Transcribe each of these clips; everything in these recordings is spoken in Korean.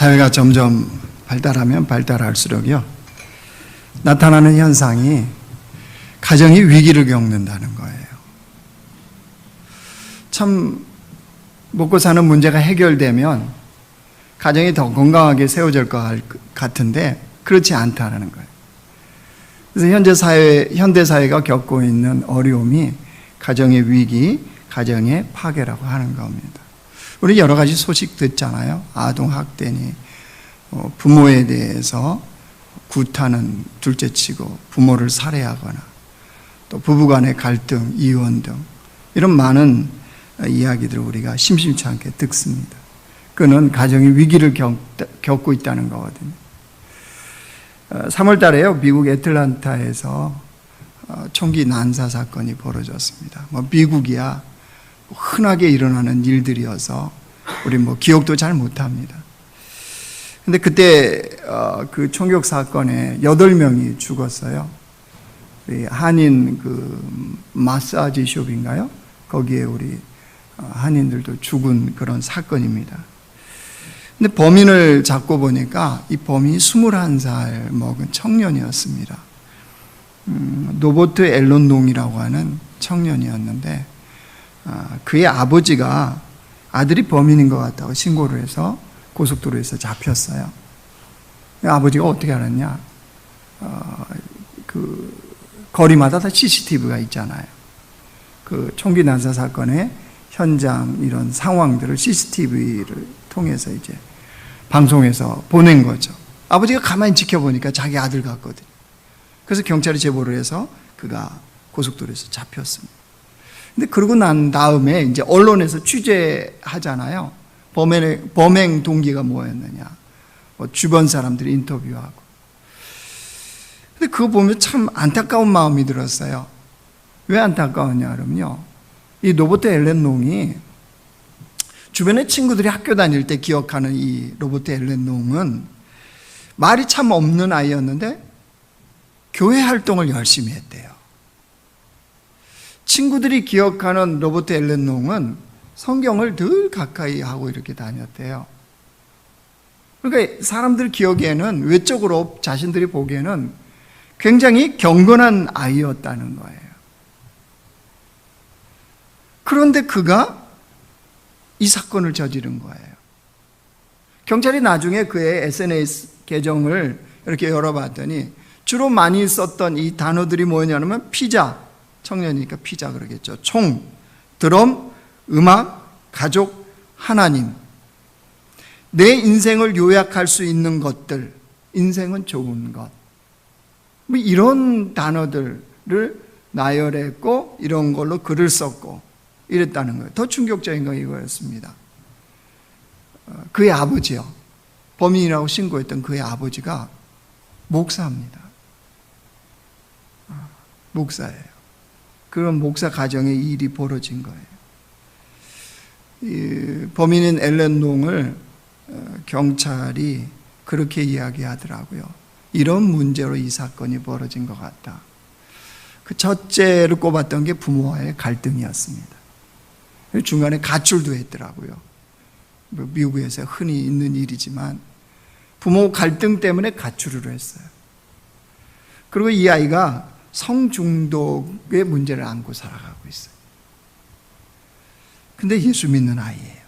사회가 점점 발달하면 발달할수록요, 나타나는 현상이 가정이 위기를 겪는다는 거예요. 참 먹고 사는 문제가 해결되면 가정이 더 건강하게 세워질 것 같은데 그렇지 않다는 거예요. 그래서 현대 사회가 겪고 있는 어려움이 가정의 위기, 가정의 파괴라고 하는 겁니다. 우리 여러 가지 소식 듣잖아요. 아동 학대니 부모에 대해서 구타는 둘째치고 부모를 살해하거나 또 부부간의 갈등, 이혼 등 이런 많은 이야기들을 우리가 심심치 않게 듣습니다. 그는 가정이 위기를 겪고 있다는 거거든요. 3월 달에요, 미국 애틀란타에서 총기 난사 사건이 벌어졌습니다. 미국이야 흔하게 일어나는 일들이어서 우리 기억도 잘 못합니다. 근데 그때 그 총격 사건에 8명이 죽었어요. 우리 한인 그 마사지 숍인가요? 거기에 우리 한인들도 죽은 그런 사건입니다. 근데 범인을 잡고 보니까 이 범인이 21살 먹은 청년이었습니다. 노버트 앨런 농이라고 하는 청년이었는데 그의 아버지가 아들이 범인인 것 같다고 신고를 해서 고속도로에서 잡혔어요. 아버지가 어떻게 알았냐? 그 거리마다 다 CCTV가 있잖아요. 그 총기 난사 사건의 현장 이런 상황들을 CCTV를 통해서 이제 방송에서 보낸 거죠. 아버지가 가만히 지켜보니까 자기 아들 같거든요. 그래서 경찰이 제보를 해서 그가 고속도로에서 잡혔습니다. 근데 그러고 난 다음에 이제 언론에서 취재하잖아요. 범행 동기가 뭐였느냐. 주변 사람들이 인터뷰하고. 근데 그거 보면 참 안타까운 마음이 들었어요. 왜 안타까웠냐 그러면요, 이 로버트 앨런 농이 주변에 친구들이 학교 다닐 때 기억하는 이 로버트 앨런 농은 말이 참 없는 아이였는데 교회 활동을 열심히 했대요. 친구들이 기억하는 로버트 앨런 농은 성경을 늘 가까이 하고 이렇게 다녔대요. 그러니까 사람들 기억에는, 외적으로 자신들이 보기에는 굉장히 경건한 아이였다는 거예요. 그런데 그가 이 사건을 저지른 거예요. 경찰이 나중에 그의 SNS 계정을 이렇게 열어봤더니 주로 많이 썼던 이 단어들이 뭐냐면 피자, 청년이니까 피자 그러겠죠. 총, 드럼, 음악, 가족, 하나님. 내 인생을 요약할 수 있는 것들, 인생은 좋은 것. 이런 단어들을 나열했고 이런 걸로 글을 썼고 이랬다는 거예요. 더 충격적인 건 이거였습니다. 그의 아버지요, 범인이라고 신고했던 그의 아버지가 목사입니다. 목사예요. 그런 목사 가정에 이 일이 벌어진 거예요. 이 범인인 앨런 농을 경찰이 그렇게 이야기하더라고요. 이런 문제로 이 사건이 벌어진 것 같다. 그 첫째로 꼽았던 게 부모와의 갈등이었습니다. 중간에 가출도 했더라고요. 미국에서 흔히 있는 일이지만 부모 갈등 때문에 가출을 했어요. 그리고 이 아이가 성중독의 문제를 안고 살아가고 있어요. 근데 예수 믿는 아이예요.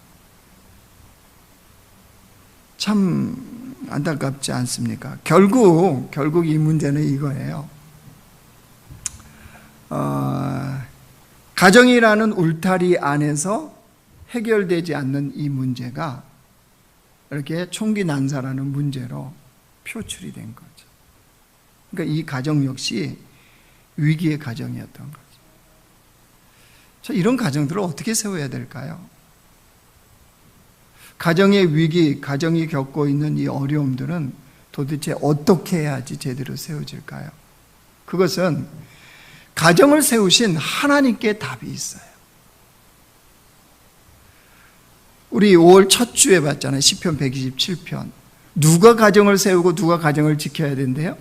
참 안타깝지 않습니까? 결국 이 문제는 이거예요. 가정이라는 울타리 안에서 해결되지 않는 이 문제가 이렇게 총기 난사라는 문제로 표출이 된 거죠. 그러니까 이 가정 역시 위기의 가정이었던 거죠. 이런 가정들을 어떻게 세워야 될까요? 가정의 위기, 가정이 겪고 있는 이 어려움들은 도대체 어떻게 해야지 제대로 세워질까요? 그것은 가정을 세우신 하나님께 답이 있어요. 우리 5월 첫 주에 봤잖아요. 시편 127편. 누가 가정을 세우고 누가 가정을 지켜야 된대요?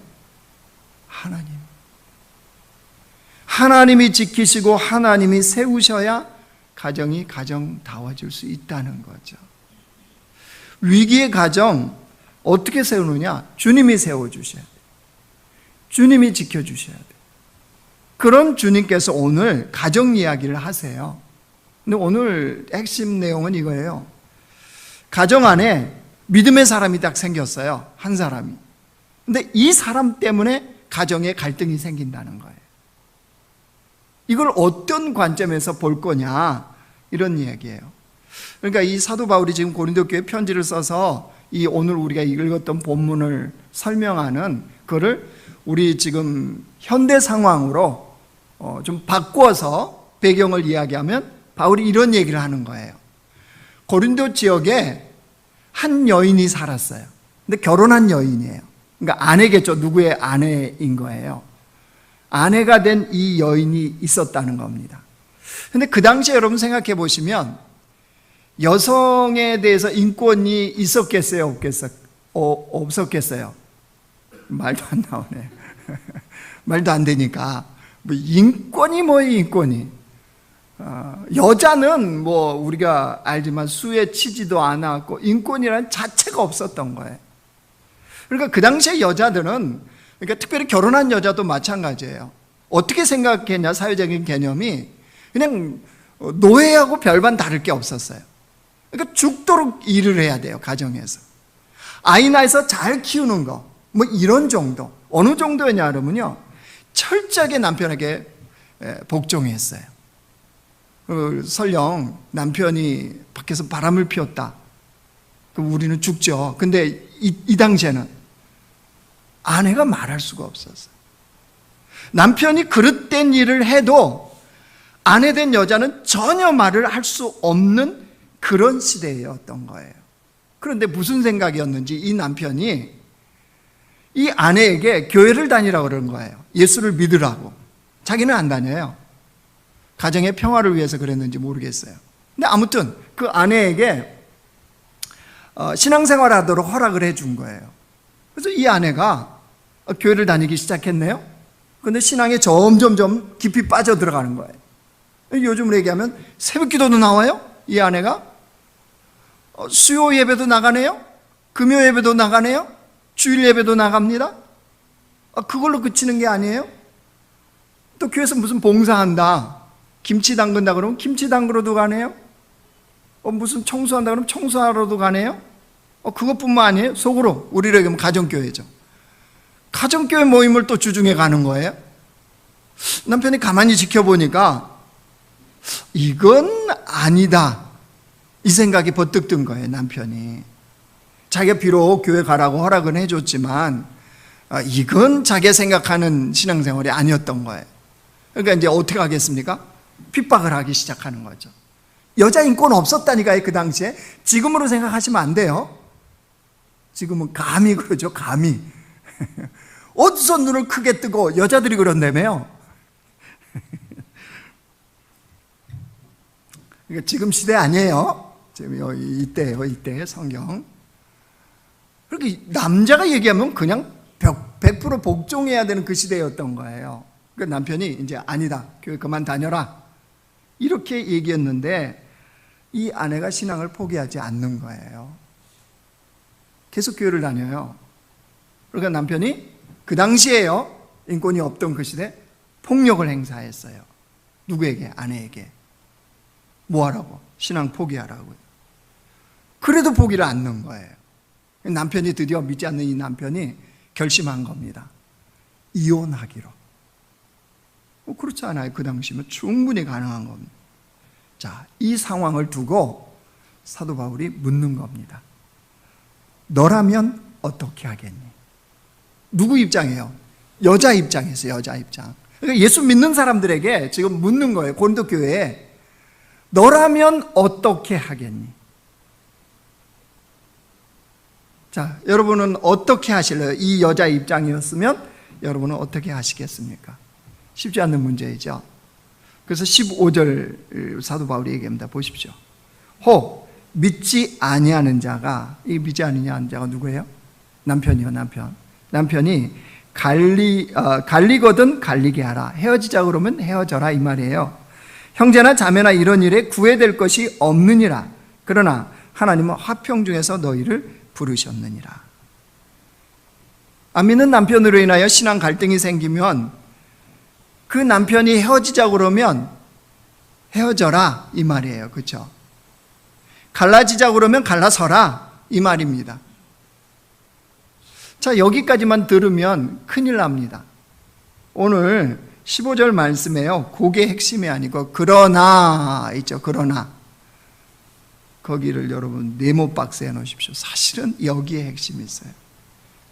하나님. 하나님이 지키시고 하나님이 세우셔야 가정이 가정다워질 수 있다는 거죠. 위기의 가정, 어떻게 세우느냐? 주님이 세워주셔야 돼요. 주님이 지켜주셔야 돼요. 그런 주님께서 오늘 가정 이야기를 하세요. 근데 오늘 핵심 내용은 이거예요. 가정 안에 믿음의 사람이 딱 생겼어요. 한 사람이. 근데 이 사람 때문에 가정에 갈등이 생긴다는 거예요. 이걸 어떤 관점에서 볼 거냐, 이런 이야기예요. 그러니까 이 사도 바울이 지금 고린도 교회에 편지를 써서 이 오늘 우리가 읽었던 본문을 설명하는 그거를 우리 지금 현대 상황으로 좀 바꿔서 배경을 이야기하면 바울이 이런 얘기를 하는 거예요. 고린도 지역에 한 여인이 살았어요. 근데 결혼한 여인이에요. 그러니까 아내겠죠. 누구의 아내인 거예요. 아내가 된 이 여인이 있었다는 겁니다. 근데 그 당시에 여러분 생각해 보시면 여성에 대해서 인권이 있었겠어요? 없었겠어요? 말도 안 나오네. 말도 안 되니까. 뭐 인권이. 여자는 뭐 우리가 알지만 수에 치지도 않았고 인권이라는 자체가 없었던 거예요. 그러니까 그 당시에 여자들은, 그러니까 특별히 결혼한 여자도 마찬가지예요. 어떻게 생각했냐, 사회적인 개념이 그냥 노예하고 별반 다를 게 없었어요. 그러니까 죽도록 일을 해야 돼요, 가정에서. 아이 낳아서 잘 키우는 거, 뭐 이런 정도. 어느 정도였냐 그러면요, 철저하게 남편에게 복종했어요. 설령 남편이 밖에서 바람을 피웠다, 그럼 우리는 죽죠. 근데 이 당시에는 아내가 말할 수가 없었어요. 남편이 그릇된 일을 해도 아내 된 여자는 전혀 말을 할 수 없는 그런 시대였던 거예요. 그런데 무슨 생각이었는지 이 남편이 이 아내에게 교회를 다니라고 그러는 거예요. 예수를 믿으라고. 자기는 안 다녀요. 가정의 평화를 위해서 그랬는지 모르겠어요. 근데 아무튼 그 아내에게 신앙생활을 하도록 허락을 해준 거예요. 그래서 이 아내가 교회를 다니기 시작했네요. 그런데 신앙에 점점점 깊이 빠져들어가는 거예요. 요즘으로 얘기하면 새벽 기도도 나와요. 이 아내가 수요 예배도 나가네요. 금요 예배도 나가네요. 주일 예배도 나갑니다. 그걸로 그치는 게 아니에요. 또 교회에서 무슨 봉사한다, 김치 담근다 그러면 김치 담그러도 가네요. 무슨 청소한다 그러면 청소하러도 가네요. 그것뿐만 아니에요. 속으로 우리로 얘기하면 가정교회죠. 가정교회 모임을 또 주중에 가는 거예요. 남편이 가만히 지켜보니까 이건 아니다, 이 생각이 버뜩 든 거예요. 남편이 자기가 비록 교회 가라고 허락은 해줬지만 이건 자기가 생각하는 신앙생활이 아니었던 거예요. 그러니까 이제 어떻게 하겠습니까? 핍박을 하기 시작하는 거죠. 여자 인권 없었다니까요, 그 당시에. 지금으로 생각하시면 안 돼요. 지금은 감히 그러죠, 감히. 어디서 눈을 크게 뜨고 여자들이 그런다며요. 그러니까 지금 시대 아니에요. 지금 이때예요, 이때 성경. 그렇게 남자가 얘기하면 그냥 100% 복종해야 되는 그 시대였던 거예요. 그 남편이 이제 아니다, 교회 그만 다녀라, 이렇게 얘기했는데 이 아내가 신앙을 포기하지 않는 거예요. 계속 교회를 다녀요. 그러니까 남편이 그 당시에요, 인권이 없던 그 시대 폭력을 행사했어요. 누구에게? 아내에게. 뭐 하라고? 신앙 포기하라고요. 그래도 포기를 않는 거예요. 남편이 드디어 믿지 않는 이 남편이 결심한 겁니다. 이혼하기로. 그렇지 않아요? 그 당시면 충분히 가능한 겁니다. 자, 이 상황을 두고 사도 바울이 묻는 겁니다. 너라면 어떻게 하겠니? 누구 입장이에요? 여자 입장에서, 여자 입장. 그러니까 예수 믿는 사람들에게 지금 묻는 거예요. 고린도 교회에 너라면 어떻게 하겠니? 자, 여러분은 어떻게 하실래요? 이 여자 입장이었으면 여러분은 어떻게 하시겠습니까? 쉽지 않는 문제이죠. 그래서 15절 사도 바울이 얘기합니다. 보십시오. 혹 믿지 아니하는 자가, 이 믿지 아니하는 자가 누구예요? 남편이요, 남편. 남편이 갈리거든 갈리게 하라. 헤어지자 그러면 헤어져라, 이 말이에요. 형제나 자매나 이런 일에 구애될 것이 없느니라. 그러나 하나님은 화평 중에서 너희를 부르셨느니라. 안 믿는 남편으로 인하여 신앙 갈등이 생기면 그 남편이 헤어지자고 그러면 헤어져라 이 말이에요. 그렇죠? 갈라지자고 그러면 갈라서라 이 말입니다. 자, 여기까지만 들으면 큰일 납니다. 오늘 15절 말씀에요. 그게 핵심이 아니고 그러나 있죠. 그러나 거기를 여러분 네모 박스에 놓으십시오. 사실은 여기에 핵심이 있어요.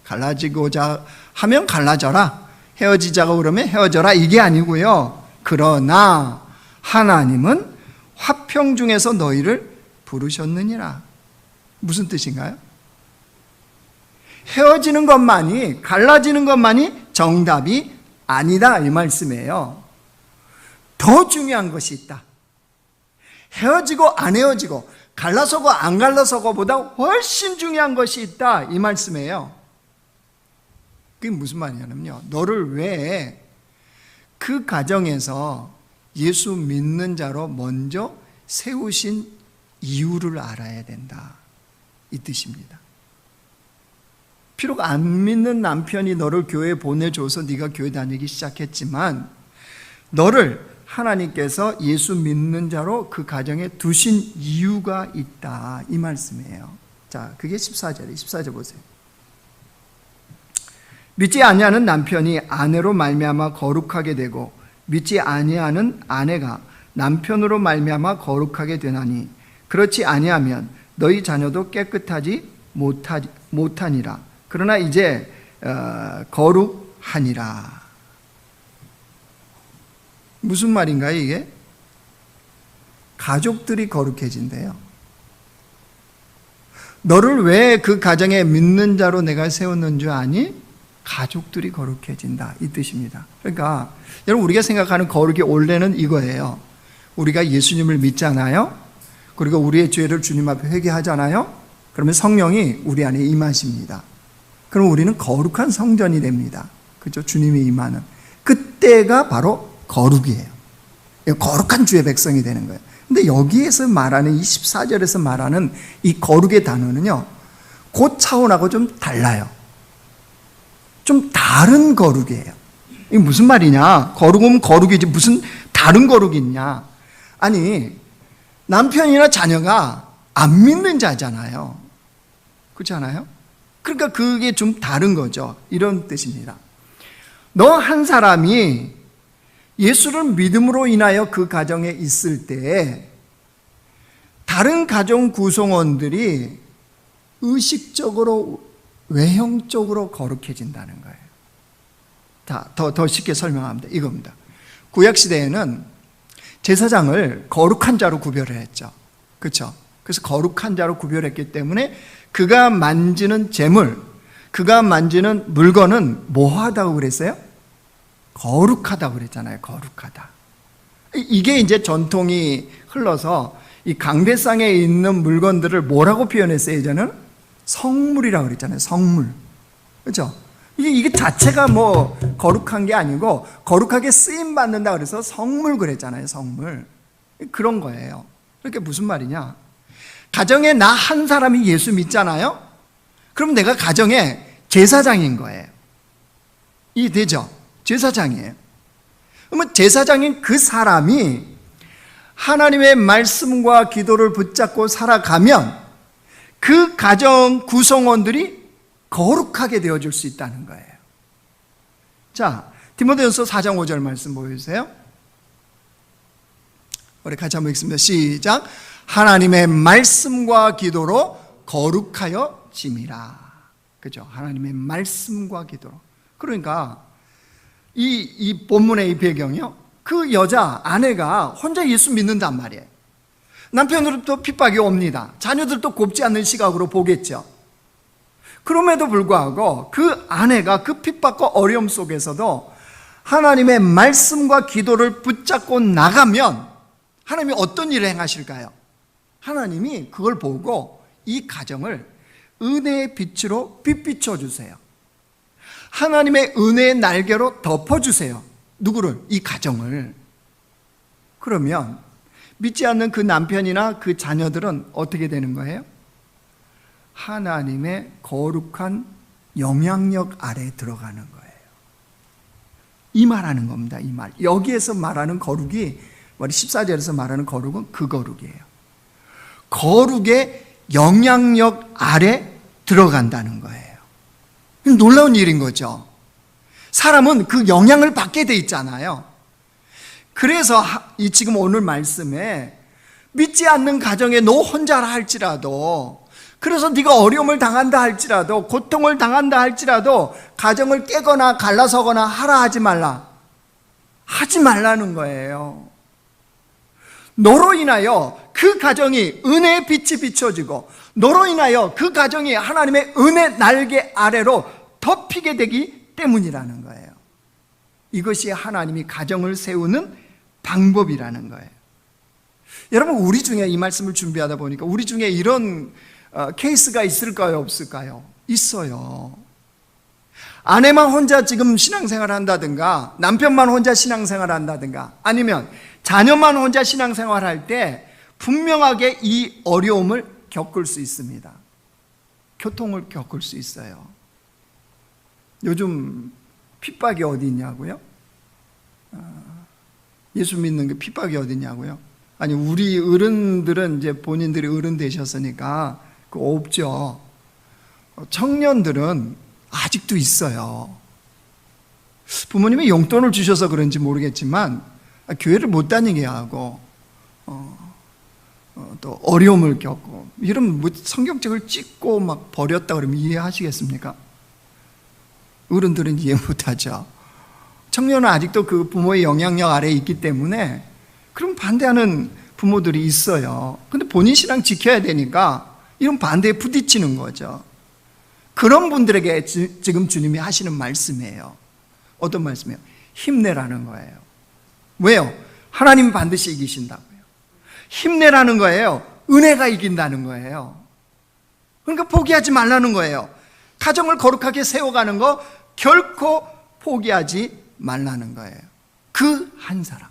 갈라지고자 하면 갈라져라, 헤어지자고 그러면 헤어져라 이게 아니고요. 그러나 하나님은 화평 중에서 너희를 부르셨느니라. 무슨 뜻인가요? 헤어지는 것만이, 갈라지는 것만이 정답이 아니다 이 말씀이에요. 더 중요한 것이 있다. 헤어지고 안 헤어지고 갈라서고 안 갈라서고보다 훨씬 중요한 것이 있다 이 말씀이에요. 그게 무슨 말이냐면요, 너를 왜 그 가정에서 예수 믿는 자로 먼저 세우신 이유를 알아야 된다 이 뜻입니다. 비록 안 믿는 남편이 너를 교회에 보내줘서 네가 교회 다니기 시작했지만 너를 하나님께서 예수 믿는 자로 그 가정에 두신 이유가 있다 이 말씀이에요. 자, 그게 14절이에요. 14절 보세요. 믿지 아니하는 남편이 아내로 말미암아 거룩하게 되고 믿지 아니하는 아내가 남편으로 말미암아 거룩하게 되나니 그렇지 아니하면 너희 자녀도 깨끗하지 못하니라. 그러나 이제 거룩하니라. 무슨 말인가요 이게? 가족들이 거룩해진대요. 너를 왜 그 가정에 믿는 자로 내가 세웠는 줄 아니? 가족들이 거룩해진다 이 뜻입니다. 그러니까 여러분 우리가 생각하는 거룩의 원래는 이거예요. 우리가 예수님을 믿잖아요. 그리고 우리의 죄를 주님 앞에 회개하잖아요. 그러면 성령이 우리 안에 임하십니다. 그럼 우리는 거룩한 성전이 됩니다. 그렇죠? 주님이 임하는 그때가 바로 거룩이에요. 거룩한 주의 백성이 되는 거예요. 근데 여기에서 말하는 이 14절에서 말하는 이 거룩의 단어는요, 그 차원하고 좀 달라요. 좀 다른 거룩이에요. 이게 무슨 말이냐? 거룩은 거룩이지 무슨 다른 거룩이 있냐? 아니, 남편이나 자녀가 안 믿는 자잖아요. 그렇지 않아요? 그러니까 그게 좀 다른 거죠. 이런 뜻입니다. 너 한 사람이 예수를 믿음으로 인하여 그 가정에 있을 때 다른 가정 구성원들이 의식적으로 외형적으로 거룩해진다는 거예요. 더 쉽게 설명합니다. 이겁니다. 구약시대에는 제사장을 거룩한 자로 구별을 했죠. 그렇죠? 그래서 거룩한 자로 구별했기 때문에 그가 만지는 제물, 그가 만지는 물건은 뭐하다고 그랬어요? 거룩하다고 그랬잖아요. 거룩하다. 이게 이제 전통이 흘러서 이 강대상에 있는 물건들을 뭐라고 표현했어요? 이제는 성물이라고 그랬잖아요. 성물. 그렇죠? 이게 자체가 뭐 거룩한 게 아니고 거룩하게 쓰임 받는다 그래서 성물 그랬잖아요. 성물. 그런 거예요. 그러니까 무슨 말이냐? 가정에 나 한 사람이 예수 믿잖아요. 그럼 내가 가정의 제사장인 거예요. 이해되죠? 제사장이에요. 그러면 제사장인 그 사람이 하나님의 말씀과 기도를 붙잡고 살아가면 그 가정 구성원들이 거룩하게 되어줄 수 있다는 거예요. 자, 디모데전서 4장 5절 말씀 보여주세요. 우리 같이 한번 읽습니다. 시작. 하나님의 말씀과 기도로 거룩하여 짐이라. 그죠? 하나님의 말씀과 기도로. 그러니까 이 본문의 이 배경이요, 그 여자 아내가 혼자 예수 믿는단 말이에요. 남편으로부터 핍박이 옵니다. 자녀들도 곱지 않는 시각으로 보겠죠. 그럼에도 불구하고 그 아내가 그 핍박과 어려움 속에서도 하나님의 말씀과 기도를 붙잡고 나가면 하나님이 어떤 일을 행하실까요? 하나님이 그걸 보고 이 가정을 은혜의 빛으로 빛비춰 주세요. 하나님의 은혜의 날개로 덮어주세요. 누구를? 이 가정을. 그러면 믿지 않는 그 남편이나 그 자녀들은 어떻게 되는 거예요? 하나님의 거룩한 영향력 아래 들어가는 거예요. 이 말하는 겁니다. 이 말. 여기에서 말하는 거룩이, 우리 14절에서 말하는 거룩은 그 거룩이에요. 거룩의 영향력 아래 들어간다는 거예요. 놀라운 일인 거죠. 사람은 그 영향을 받게 돼 있잖아요. 그래서 이 지금 오늘 말씀에 믿지 않는 가정에 너 혼자라 할지라도, 그래서 네가 어려움을 당한다 할지라도, 고통을 당한다 할지라도 가정을 깨거나 갈라서거나 하라 하지 말라. 하지 말라는 거예요. 너로 인하여 그 가정이 은혜의 빛이 비춰지고, 너로 인하여 그 가정이 하나님의 은혜 날개 아래로 덮이게 되기 때문이라는 거예요. 이것이 하나님이 가정을 세우는 방법이라는 거예요. 여러분, 우리 중에 이 말씀을 준비하다 보니까 우리 중에 이런 케이스가 있을까요? 없을까요? 있어요. 아내만 혼자 지금 신앙생활 한다든가, 남편만 혼자 신앙생활 한다든가, 아니면 자녀만 혼자 신앙생활 할 때 분명하게 이 어려움을 겪을 수 있습니다. 교통을 겪을 수 있어요. 요즘 핍박이 어디 있냐고요? 예수 믿는 게 핍박이 어디 있냐고요? 아니, 우리 어른들은 이제 본인들이 어른 되셨으니까 그거 없죠. 청년들은 아직도 있어요. 부모님이 용돈을 주셔서 그런지 모르겠지만 교회를 못 다니게 하고 또 어려움을 겪고, 이런 성경책을 찍고 막 버렸다 그러면 이해하시겠습니까? 어른들은 이해 못하죠. 청년은 아직도 그 부모의 영향력 아래에 있기 때문에 그럼 반대하는 부모들이 있어요. 근데 본인 신앙 지켜야 되니까 이런 반대에 부딪히는 거죠. 그런 분들에게 지금 주님이 하시는 말씀이에요. 어떤 말씀이에요? 힘내라는 거예요. 왜요? 하나님 반드시 이기신다고요. 힘내라는 거예요. 은혜가 이긴다는 거예요. 그러니까 포기하지 말라는 거예요. 가정을 거룩하게 세워가는 거 결코 포기하지 말라는 거예요. 그 한 사람.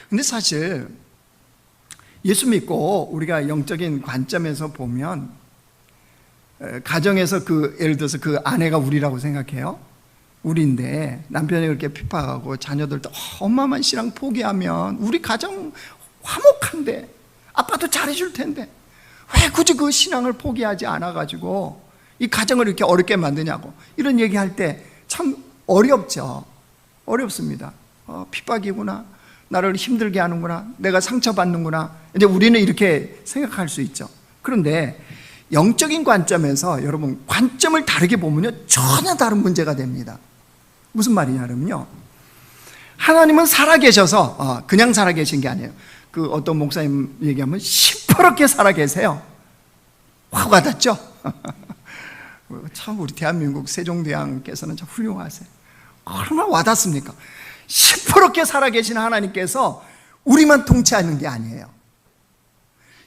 근데 사실 예수 믿고 우리가 영적인 관점에서 보면, 가정에서 예를 들어서 그 아내가 우리라고 생각해요. 우리인데 남편이 그렇게 핍박하고 자녀들도 엄마만 신앙 포기하면 우리 가정 화목한데, 아빠도 잘해줄 텐데 왜 굳이 그 신앙을 포기하지 않아가지고 이 가정을 이렇게 어렵게 만드냐고, 이런 얘기할 때 참 어렵죠. 어렵습니다. 핍박이구나, 나를 힘들게 하는구나, 내가 상처받는구나, 이제 우리는 이렇게 생각할 수 있죠. 그런데 영적인 관점에서 여러분 관점을 다르게 보면요, 전혀 다른 문제가 됩니다. 무슨 말이냐면요, 하나님은 살아계셔서 그냥 살아계신 게 아니에요. 그 어떤 목사님 얘기하면 시퍼렇게 살아계세요. 확 와닿죠? 참 우리 대한민국 세종대왕께서는 참 훌륭하세요. 얼마나 와닿습니까? 시퍼렇게 살아계신 하나님께서 우리만 통치하는 게 아니에요.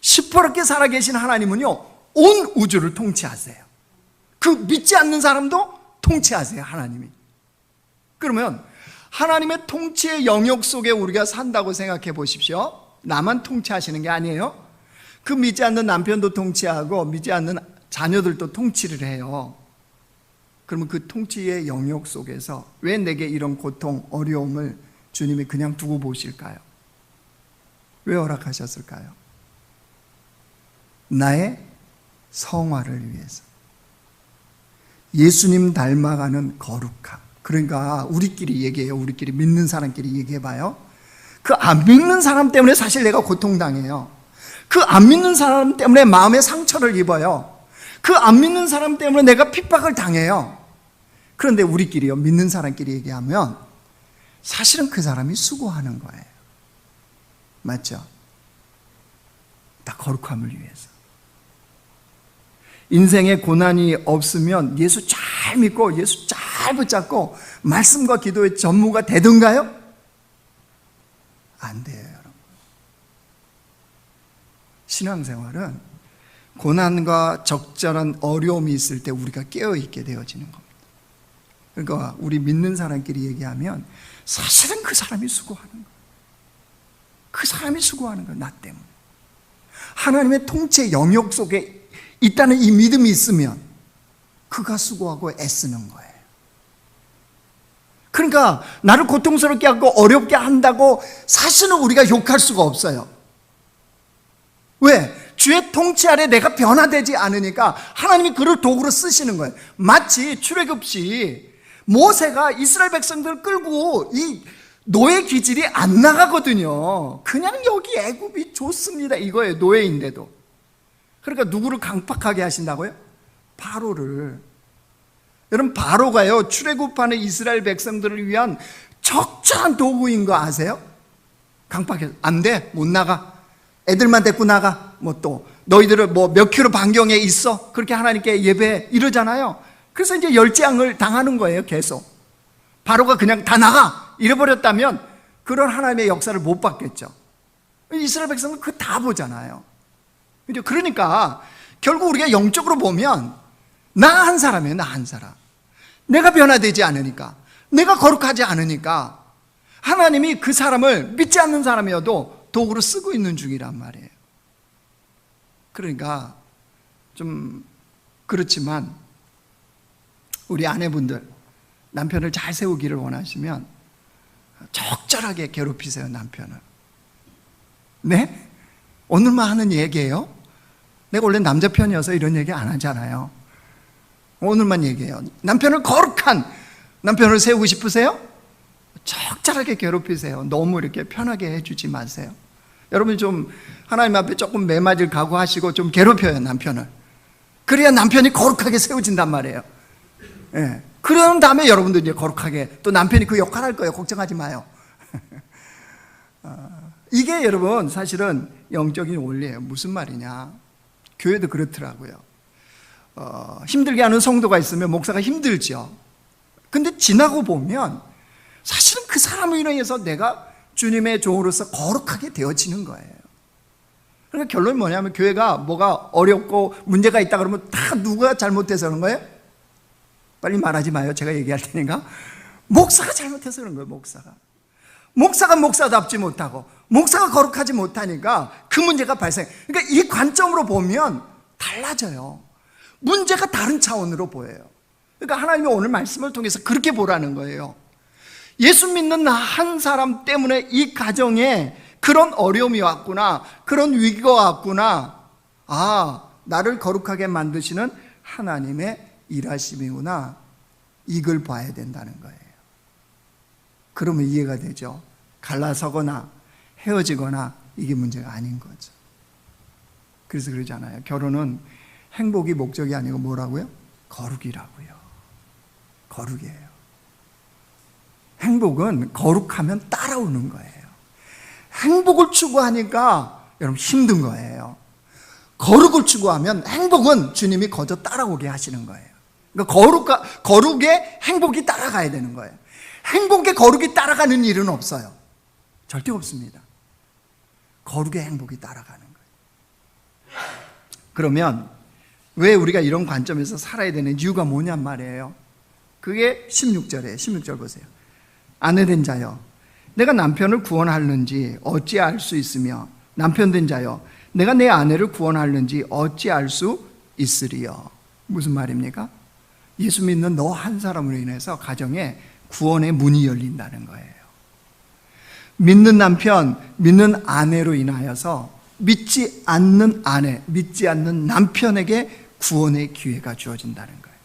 시퍼렇게 살아계신 하나님은요, 온 우주를 통치하세요. 그 믿지 않는 사람도 통치하세요, 하나님이. 그러면 하나님의 통치의 영역 속에 우리가 산다고 생각해 보십시오. 나만 통치하시는 게 아니에요. 그 믿지 않는 남편도 통치하고 믿지 않는 자녀들도 통치를 해요. 그러면 그 통치의 영역 속에서 왜 내게 이런 고통, 어려움을 주님이 그냥 두고 보실까요? 왜 허락하셨을까요? 나의 성화를 위해서, 예수님 닮아가는 거룩함. 그러니까 우리끼리 얘기해요. 우리끼리 믿는 사람끼리 얘기해봐요. 그 안 믿는 사람 때문에 사실 내가 고통당해요. 그 안 믿는 사람 때문에 마음의 상처를 입어요. 그 안 믿는 사람 때문에 내가 핍박을 당해요. 그런데 우리끼리요, 믿는 사람끼리 얘기하면 사실은 그 사람이 수고하는 거예요. 맞죠? 다 거룩함을 위해서. 인생에 고난이 없으면 예수 잘 믿고 예수 잘 붙잡고 말씀과 기도의 전무가 되던가요? 안 돼요, 여러분. 신앙생활은 고난과 적절한 어려움이 있을 때 우리가 깨어있게 되어지는 겁니다. 그러니까 우리 믿는 사람끼리 얘기하면 사실은 그 사람이 수고하는 거예요. 그 사람이 수고하는 거예요, 나 때문에. 하나님의 통치 영역 속에 있다는 이 믿음이 있으면 그가 수고하고 애쓰는 거예요. 그러니까 나를 고통스럽게 하고 어렵게 한다고 사실은 우리가 욕할 수가 없어요. 왜? 주의 통치 아래 내가 변화되지 않으니까 하나님이 그를 도구로 쓰시는 거예요. 마치 출애굽시 모세가 이스라엘 백성들을 끌고 이 노예 기질이 안 나가거든요. 그냥 여기 애굽이 좋습니다 이거예요. 노예인데도. 그러니까 누구를 강팍하게 하신다고요? 바로를. 여러분, 바로가요 출애굽하는 이스라엘 백성들을 위한 적절한 도구인 거 아세요? 강팍해서 안 돼, 못 나가, 애들만 데리고 나가, 뭐 또 너희들은 뭐 몇 킬로 반경에 있어, 그렇게 하나님께 예배해, 이러잖아요. 그래서 이제 열재앙을 당하는 거예요. 계속 바로가 그냥 다 나가 이래버렸다면 그런 하나님의 역사를 못 봤겠죠. 이스라엘 백성은 그거 다 보잖아요. 그러니까 결국 우리가 영적으로 보면 나 한 사람이에요. 나 한 사람. 내가 변화되지 않으니까, 내가 거룩하지 않으니까 하나님이 그 사람을 믿지 않는 사람이어도 도구로 쓰고 있는 중이란 말이에요. 그러니까 좀 그렇지만 우리 아내분들 남편을 잘 세우기를 원하시면 적절하게 괴롭히세요, 남편을. 네? 오늘만 하는 얘기예요? 내가 원래 남자 편이어서 이런 얘기 안 하잖아요. 오늘만 얘기해요. 남편을 거룩한 남편을 세우고 싶으세요? 적절하게 괴롭히세요. 너무 이렇게 편하게 해주지 마세요. 여러분이 좀 하나님 앞에 조금 매맞을 각오하시고 좀 괴롭혀요, 남편을. 그래야 남편이 거룩하게 세워진단 말이에요. 예. 그런 다음에 여러분도 이제 거룩하게, 또 남편이 그 역할 할 거예요. 걱정하지 마요. 이게 여러분 사실은 영적인 원리예요. 무슨 말이냐, 교회도 그렇더라고요. 힘들게 하는 성도가 있으면 목사가 힘들죠. 근데 지나고 보면 사실은 그 사람을 인해서 내가 주님의 종으로서 거룩하게 되어지는 거예요. 그러니까 결론이 뭐냐면 교회가 뭐가 어렵고 문제가 있다 그러면 다 누가 잘못해서 그런 거예요? 빨리 말하지 마요. 제가 얘기할 테니까. 목사가 잘못해서 그런 거예요. 목사가 목사답지 못하고 목사가 거룩하지 못하니까 그 문제가 발생. 그러니까 이 관점으로 보면 달라져요. 문제가 다른 차원으로 보여요. 그러니까 하나님이 오늘 말씀을 통해서 그렇게 보라는 거예요. 예수 믿는 나 한 사람 때문에 이 가정에 그런 어려움이 왔구나, 그런 위기가 왔구나, 아, 나를 거룩하게 만드시는 하나님의 일하심이구나, 이걸 봐야 된다는 거예요. 그러면 이해가 되죠. 갈라서거나 헤어지거나 이게 문제가 아닌 거죠. 그래서 그러잖아요. 결혼은 행복이 목적이 아니고 뭐라고요? 거룩이라고요. 거룩이에요. 행복은 거룩하면 따라오는 거예요. 행복을 추구하니까 여러분 힘든 거예요. 거룩을 추구하면 행복은 주님이 거저 따라오게 하시는 거예요. 그러니까 거룩에 행복이 따라가야 되는 거예요. 행복에 거룩이 따라가는 일은 없어요. 절대 없습니다. 거룩에 행복이 따라가는 거예요. 그러면 왜 우리가 이런 관점에서 살아야 되는 이유가 뭐냔 말이에요. 그게 16절이에요. 16절 보세요. 아내된 자여, 내가 남편을 구원하는지 어찌 알 수 있으며, 남편된 자여, 내가 내 아내를 구원하는지 어찌 알 수 있으리요. 무슨 말입니까? 예수 믿는 너 한 사람으로 인해서 가정에 구원의 문이 열린다는 거예요. 믿는 남편, 믿는 아내로 인하여서 믿지 않는 아내, 믿지 않는 남편에게 구원의 기회가 주어진다는 거예요.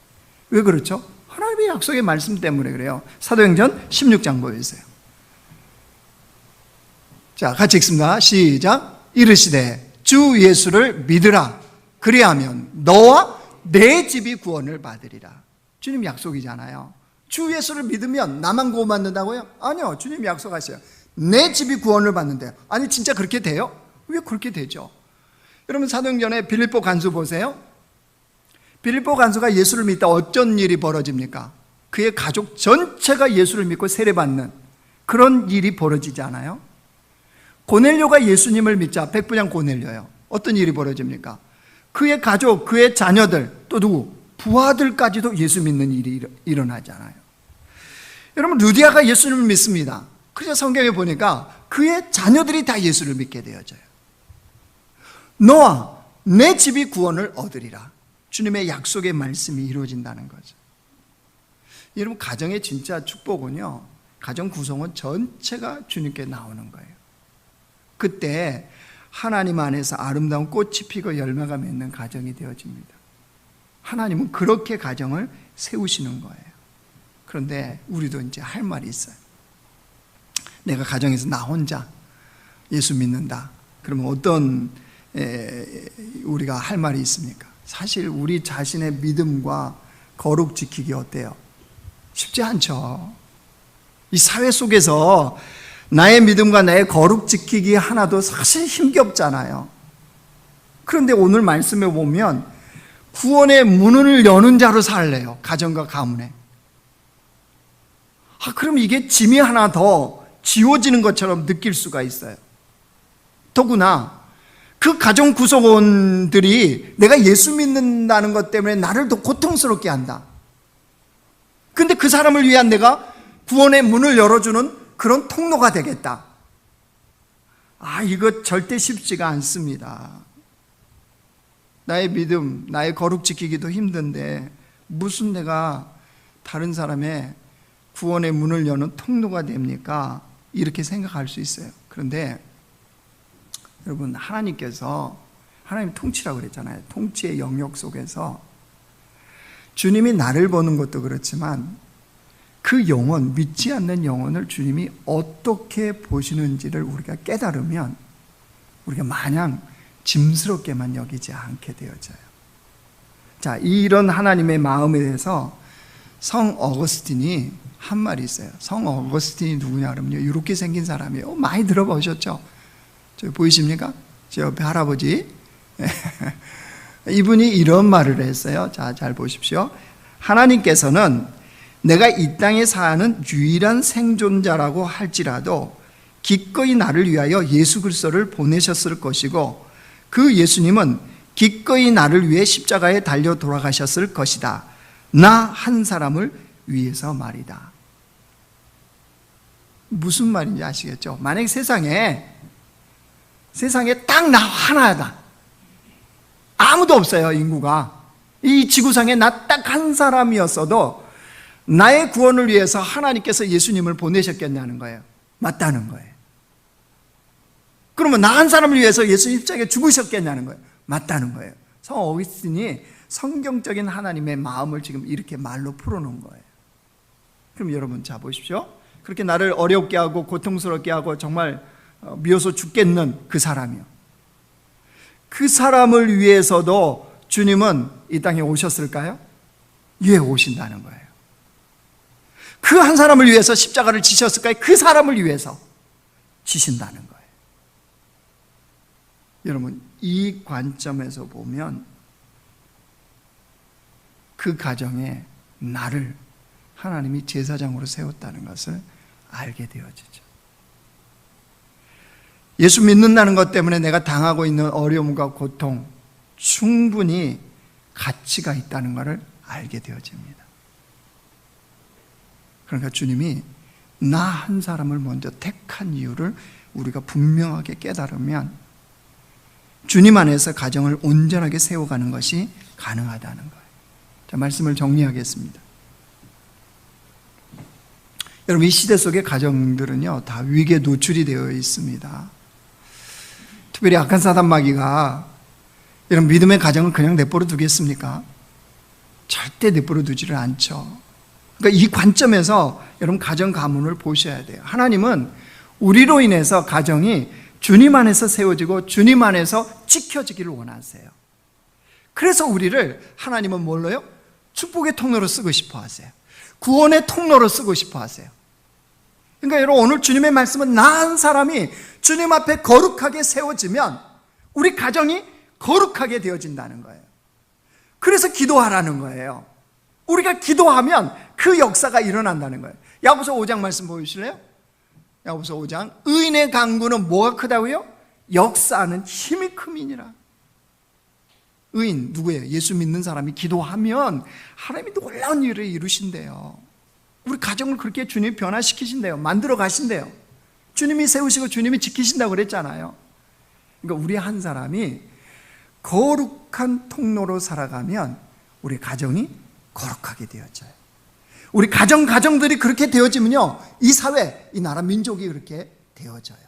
왜 그렇죠? 하나님의 약속의 말씀 때문에 그래요. 사도행전 16장 보여주세요. 자, 같이 읽습니다. 시작. 이르시되 주 예수를 믿으라. 그리하면 너와 내 집이 구원을 받으리라. 주님 약속이잖아요. 주 예수를 믿으면 나만 구원받는다고요? 아니요. 주님 약속하셔요. 내 집이 구원을 받는데요. 아니 진짜 그렇게 돼요? 왜 그렇게 되죠? 여러분 사도행전에 빌립보 간수 보세요. 빌립보 간수가 예수를 믿다 어쩐 일이 벌어집니까? 그의 가족 전체가 예수를 믿고 세례받는 그런 일이 벌어지지 않아요? 고넬료가 예수님을 믿자, 백부장 고넬료요. 어떤 일이 벌어집니까? 그의 가족, 그의 자녀들, 또 누구? 부하들까지도 예수 믿는 일이 일어나잖아요. 여러분 루디아가 예수님을 믿습니다. 그래서 성경에 보니까 그의 자녀들이 다 예수를 믿게 되어져요. 너와 내 집이 구원을 얻으리라. 주님의 약속의 말씀이 이루어진다는 거죠. 여러분, 가정의 진짜 축복은요, 가정 구성원 전체가 주님께 나오는 거예요. 그때 하나님 안에서 아름다운 꽃이 피고 열매가 맺는 가정이 되어집니다. 하나님은 그렇게 가정을 세우시는 거예요. 그런데 우리도 이제 할 말이 있어요. 내가 가정에서 나 혼자 예수 믿는다. 그러면 어떤 우리가 할 말이 있습니까? 사실 우리 자신의 믿음과 거룩 지키기 어때요? 쉽지 않죠. 이 사회 속에서 나의 믿음과 나의 거룩 지키기 하나도 사실 힘겹잖아요. 그런데 오늘 말씀에 보면 구원의 문을 여는 자로 살래요. 가정과 가문에. 그럼 이게 짐이 하나 더 지워지는 것처럼 느낄 수가 있어요. 더구나 그 가정 구성원들이 내가 예수 믿는다는 것 때문에 나를 더 고통스럽게 한다. 근데 그 사람을 위한 내가 구원의 문을 열어주는 그런 통로가 되겠다. 이거 절대 쉽지가 않습니다. 나의 믿음, 나의 거룩 지키기도 힘든데 무슨 내가 다른 사람의 구원의 문을 여는 통로가 됩니까? 이렇게 생각할 수 있어요. 그런데 여러분, 하나님 통치라고 그랬잖아요. 통치의 영역 속에서 주님이 나를 보는 것도 그렇지만 그 영혼, 믿지 않는 영혼을 주님이 어떻게 보시는지를 우리가 깨달으면 우리가 마냥 짐스럽게만 여기지 않게 되어져요. 자, 이런 하나님의 마음에 대해서 성 어거스틴이 한 말이 있어요. 성 어거스틴이 누구냐 그러면요, 이렇게 생긴 사람이에요. 많이 들어보셨죠? 저기 보이십니까? 저 옆에 할아버지. 이분이 이런 말을 했어요. 자, 잘 보십시오. 하나님께서는 내가 이 땅에 사는 유일한 생존자라고 할지라도 기꺼이 나를 위하여 예수 그리스도를 보내셨을 것이고 그 예수님은 기꺼이 나를 위해 십자가에 달려 돌아가셨을 것이다. 나 한 사람을 위해서 말이다. 무슨 말인지 아시겠죠? 만약 세상에 딱 나 하나다. 아무도 없어요, 인구가. 이 지구상에 나 딱 한 사람이었어도 나의 구원을 위해서 하나님께서 예수님을 보내셨겠냐는 거예요. 맞다는 거예요. 그러면 나 한 사람을 위해서 예수님 십자가에 죽으셨겠냐는 거예요. 맞다는 거예요. 성 어거스틴이 성경적인 하나님의 마음을 지금 이렇게 말로 풀어놓은 거예요. 그럼 여러분, 자 보십시오. 그렇게 나를 어렵게 하고 고통스럽게 하고 정말 미워서 죽겠는 그 사람이요. 그 사람을 위해서도 주님은 이 땅에 오셨을까요? 예, 오신다는 거예요. 그 한 사람을 위해서 십자가를 지셨을까요? 그 사람을 위해서 지신다는 거예요. 여러분, 이 관점에서 보면 그 가정에 나를 하나님이 제사장으로 세웠다는 것을 알게 되어지죠. 예수 믿는다는 것 때문에 내가 당하고 있는 어려움과 고통, 충분히 가치가 있다는 것을 알게 되어집니다. 그러니까 주님이 나 한 사람을 먼저 택한 이유를 우리가 분명하게 깨달으면 주님 안에서 가정을 온전하게 세워가는 것이 가능하다는 거예요. 자, 말씀을 정리하겠습니다. 여러분, 이 시대 속의 가정들은요, 다 위기에 노출이 되어 있습니다. 특별히 악한 사단 마귀가 이런 믿음의 가정을 그냥 내버려 두겠습니까? 절대 내버려 두지를 않죠. 그러니까 이 관점에서 여러분 가정 가문을 보셔야 돼요. 하나님은 우리로 인해서 가정이 주님 안에서 세워지고 주님 안에서 지켜지기를 원하세요. 그래서 우리를 하나님은 뭘로요? 축복의 통로로 쓰고 싶어 하세요. 구원의 통로로 쓰고 싶어 하세요. 그러니까 여러분, 오늘 주님의 말씀은 나 한 사람이 주님 앞에 거룩하게 세워지면 우리 가정이 거룩하게 되어진다는 거예요. 그래서 기도하라는 거예요. 우리가 기도하면 그 역사가 일어난다는 거예요. 야고보서 5장 말씀 보여주실래요? 야고보서 5장, 의인의 강구는 뭐가 크다고요? 역사하는 힘이 큼이니라. 의인 누구예요? 예수 믿는 사람이 기도하면 하나님이 놀라운 일을 이루신대요. 우리 가정을 그렇게 주님이 변화시키신대요. 만들어 가신대요. 주님이 세우시고 주님이 지키신다고 그랬잖아요. 그러니까 우리 한 사람이 거룩한 통로로 살아가면 우리 가정이 거룩하게 되어져요. 우리 가정들이 그렇게 되어지면요, 이 사회, 이 나라, 민족이 그렇게 되어져요.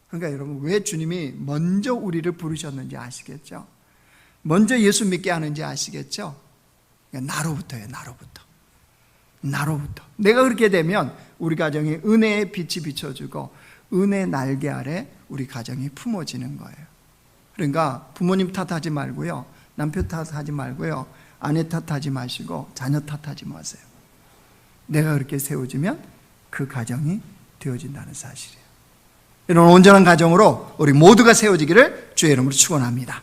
그러니까 여러분, 왜 주님이 먼저 우리를 부르셨는지 아시겠죠? 먼저 예수 믿게 하는지 아시겠죠? 나로부터예요. 나로부터. 내가 그렇게 되면 우리 가정이 은혜의 빛이 비춰주고 은혜 날개 아래 우리 가정이 품어지는 거예요. 그러니까 부모님 탓하지 말고요, 남편 탓하지 말고요, 아내 탓하지 마시고 자녀 탓하지 마세요. 내가 그렇게 세워지면 그 가정이 되어진다는 사실이에요. 이런 온전한 가정으로 우리 모두가 세워지기를 주의 이름으로 축원합니다.